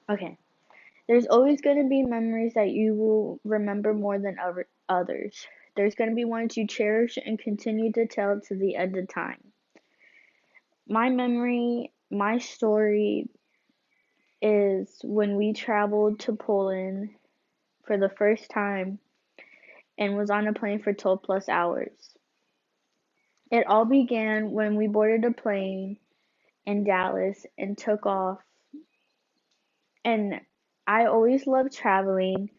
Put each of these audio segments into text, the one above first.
Okay. There's always going to be memories that you will remember more than others. There's going to be ones you cherish and continue to tell to the end of time. My memory, my story is when we traveled to Poland for the first time and was on a plane for 12 plus hours. It all began when we boarded a plane in Dallas and took off. And I always loved traveling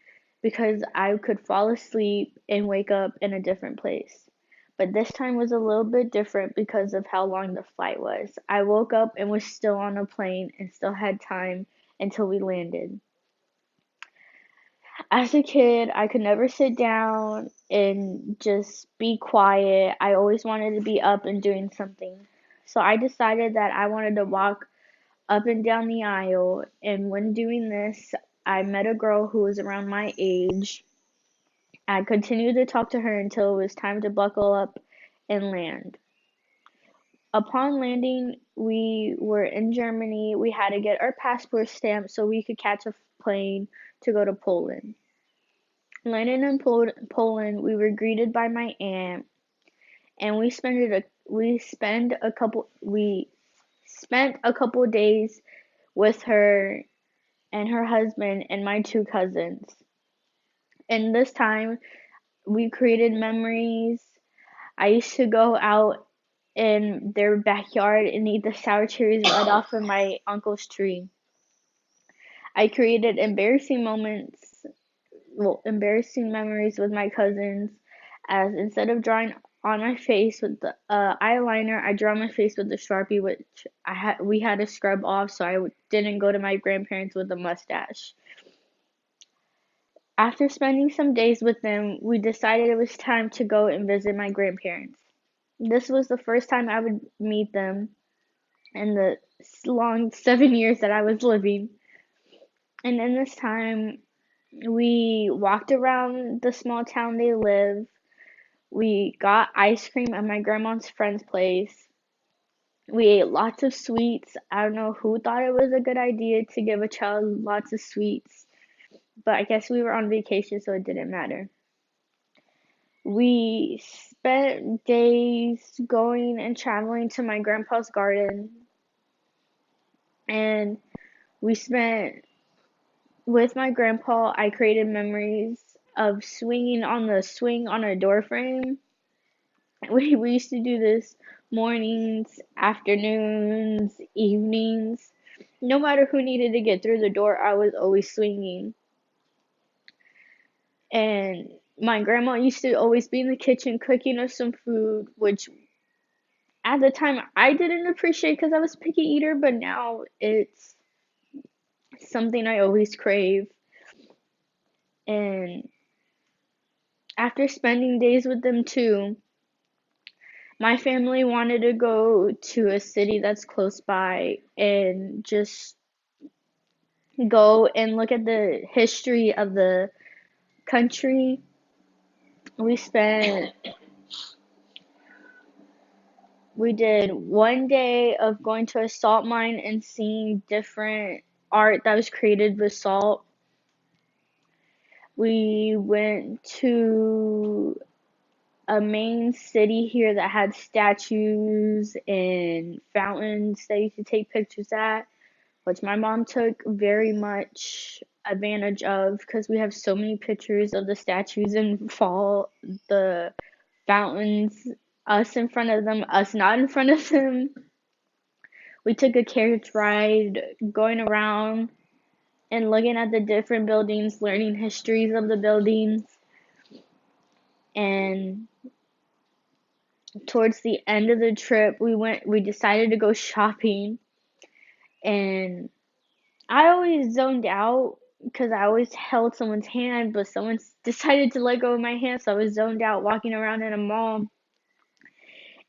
because I could fall asleep and wake up in a different place. But this time was a little bit different because of how long the flight was. I woke up and was still on a plane and still had time until we landed. As a kid, I could never sit down and just be quiet. I always wanted to be up and doing something. So I decided that I wanted to walk up and down the aisle, and when doing this, I met a girl who was around my age. I continued to talk to her until it was time to buckle up and land. Upon landing, we were in Germany. We had to get our passport stamped so we could catch a plane to go to Poland. Landing in Poland, we were greeted by my aunt, and we spent a couple days with her and her husband and my two cousins. And this time, we created memories. I used to go out in their backyard and eat the sour cherries right off of my uncle's tree. I created embarrassing memories with my cousins, as instead of drawing on my face with the eyeliner, I draw my face with the Sharpie, which we had to scrub off so I didn't go to my grandparents with a mustache. After spending some days with them, we decided it was time to go and visit my grandparents. This was the first time I would meet them in the long 7 years that I was living. And in this time, we walked around the small town they live. We got ice cream at my grandma's friend's place. We ate lots of sweets. I don't know who thought it was a good idea to give a child lots of sweets, but I guess we were on vacation, so it didn't matter. We spent days going and traveling to my grandpa's garden, and we spent with my grandpa. I created memories of swinging on the swing on a door frame. We used to do this mornings, afternoons, evenings. No matter who needed to get through the door, I was always swinging. And my grandma used to always be in the kitchen cooking us some food, which at the time I didn't appreciate because I was a picky eater, but now it's something I always crave. And after spending days with them too, my family wanted to go to a city that's close by and just go and look at the history of the country. We spent we did one day of going to a salt mine and seeing different art that was created with salt. We went to a main city here that had statues and fountains that you could take pictures at, which my mom took very much advantage of because we have so many pictures of the statues and fall, the fountains, us in front of them, us not in front of them. We took a carriage ride going around and looking at the different buildings, learning histories of the buildings. And towards the end of the trip, we decided to go shopping, and I always zoned out because I always held someone's hand, but someone decided to let go of my hand, so I was zoned out walking around in a mall.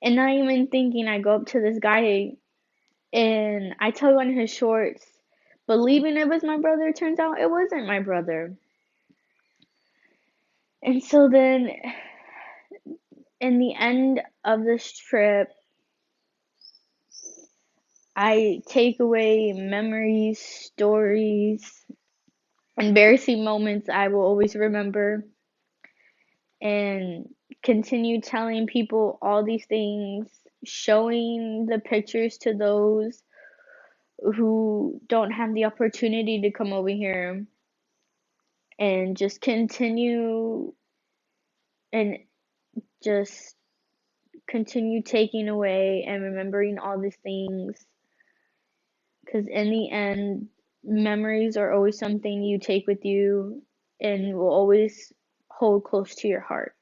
And not even thinking, I go up to this guy and I tug on his shorts, believing it was my brother. Turns out it wasn't my brother. And so then, in the end of this trip, I take away memories, stories, embarrassing moments I will always remember, and continue telling people all these things, showing the pictures to those who don't have the opportunity to come over here, and just continue and just continue taking away and remembering all these things, because in the end, memories are always something you take with you and will always hold close to your heart.